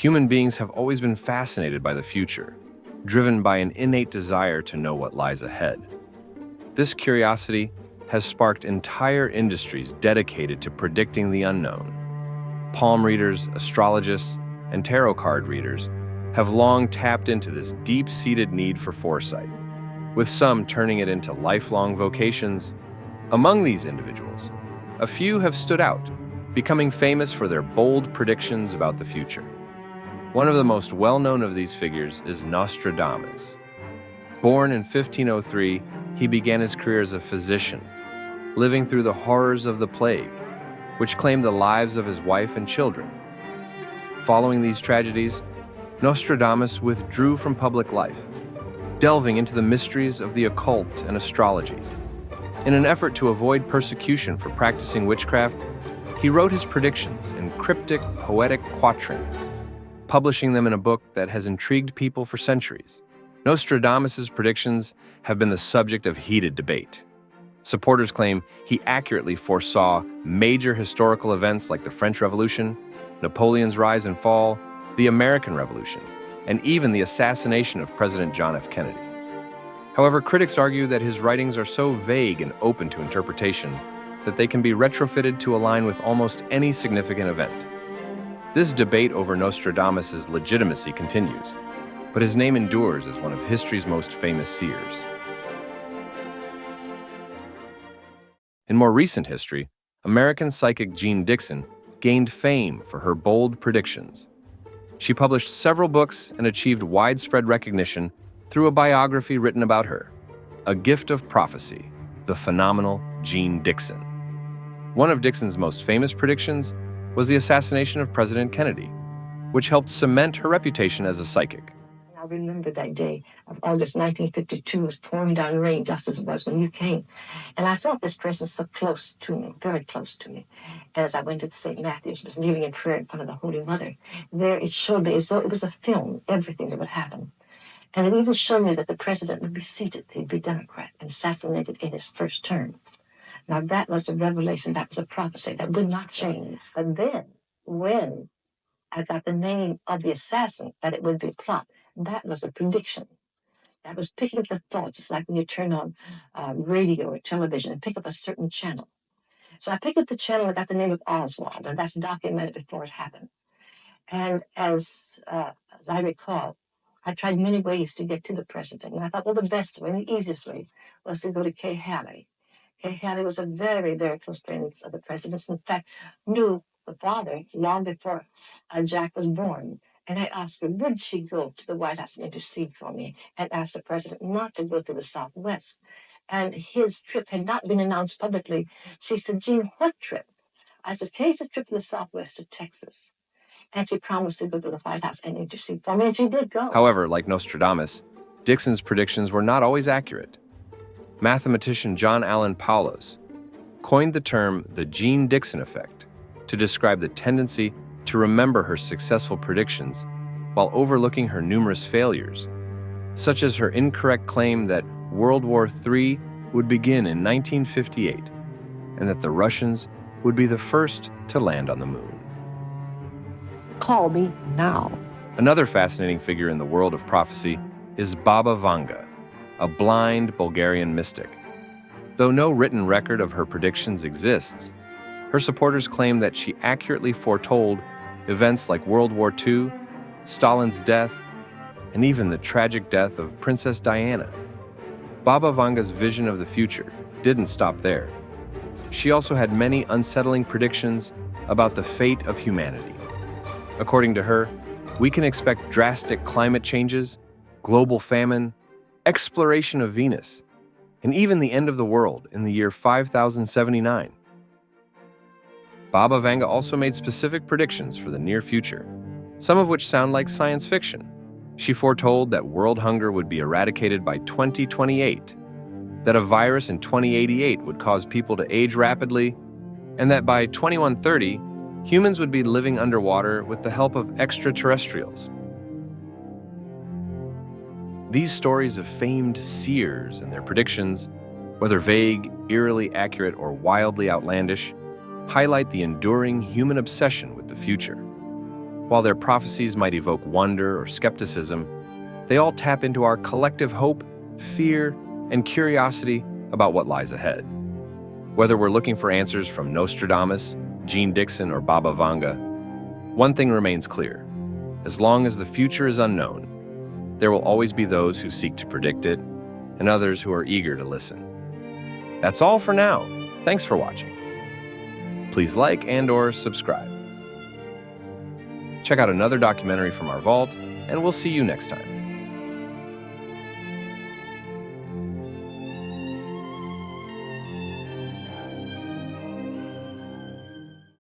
Human beings have always been fascinated by the future, driven by an innate desire to know what lies ahead. This curiosity has sparked entire industries dedicated to predicting the unknown. Palm readers, astrologists, and tarot card readers have long tapped into this deep-seated need for foresight, with some turning it into lifelong vocations. Among these individuals, a few have stood out, becoming famous for their bold predictions about the future. One of the most well-known of these figures is Nostradamus. Born in 1503, he began his career as a physician, living through the horrors of the plague, which claimed the lives of his wife and children. Following these tragedies, Nostradamus withdrew from public life, delving into the mysteries of the occult and astrology. In an effort to avoid persecution for practicing witchcraft, he wrote his predictions in cryptic, poetic quatrains, publishing them in a book that has intrigued people for centuries. Nostradamus's predictions have been the subject of heated debate. Supporters claim he accurately foresaw major historical events like the French Revolution, Napoleon's rise and fall, the American Revolution, and even the assassination of President John F. Kennedy. However, critics argue that his writings are so vague and open to interpretation that they can be retrofitted to align with almost any significant event. This debate over Nostradamus's legitimacy continues, but his name endures as one of history's most famous seers. In more recent history, American psychic Jeane Dixon gained fame for her bold predictions. She published several books and achieved widespread recognition through a biography written about her, A Gift of Prophecy, the phenomenal Jeane Dixon. One of Dixon's most famous predictions was the assassination of President Kennedy, which helped cement her reputation as a psychic. I remember that day of August 1952. It was pouring down rain just as it was when you came. And I felt this presence so close to me, very close to me. As I went to St. Matthew's, was kneeling in prayer in front of the Holy Mother. There it showed me as though it was a film, everything that would happen. And it even showed me that the president would be seated, he'd be Democrat, and assassinated in his first term. Now that was a revelation, that was a prophecy that would not change. But then, when I got the name of the assassin, that it would be a plot, that was a prediction. That was picking up the thoughts. It's like when you turn on radio or television and pick up a certain channel. So I picked up the channel and got the name of Oswald, and that's documented before it happened. And as I recall, I tried many ways to get to the president. And I thought, well, the best way, the easiest way was to go to Kay Haley. Kay Haley was a very, very close friend of the president's. In fact, knew the father long before Jack was born. And I asked her, would she go to the White House and intercede for me and ask the president not to go to the Southwest? And his trip had not been announced publicly. She said, Jeane, what trip? I said, Kay's a trip to the Southwest to Texas. And she promised to go to the White House and intercede for me, and she did go. However, like Nostradamus, Dixon's predictions were not always accurate. Mathematician John Allen Paulos coined the term the Jeane Dixon effect to describe the tendency to remember her successful predictions while overlooking her numerous failures, such as her incorrect claim that World War III would begin in 1958 and that the Russians would be the first to land on the moon. Call me now. Another fascinating figure in the world of prophecy is Baba Vanga, a blind Bulgarian mystic. Though no written record of her predictions exists, her supporters claim that she accurately foretold events like World War II, Stalin's death, and even the tragic death of Princess Diana. Baba Vanga's vision of the future didn't stop there. She also had many unsettling predictions about the fate of humanity. According to her, we can expect drastic climate changes, global famine, exploration of Venus, and even the end of the world in the year 5079. Baba Vanga also made specific predictions for the near future, some of which sound like science fiction. She foretold that world hunger would be eradicated by 2028, that a virus in 2088 would cause people to age rapidly, and that by 2130, humans would be living underwater with the help of extraterrestrials. These stories of famed seers and their predictions, whether vague, eerily accurate, or wildly outlandish, highlight the enduring human obsession with the future. While their prophecies might evoke wonder or skepticism, they all tap into our collective hope, fear, and curiosity about what lies ahead. Whether we're looking for answers from Nostradamus, Jeane Dixon, or Baba Vanga, one thing remains clear. As long as the future is unknown, there will always be those who seek to predict it and others who are eager to listen. That's all for now. Thanks for watching. Please like and/or subscribe. Check out another documentary from our vault, and we'll see you next time.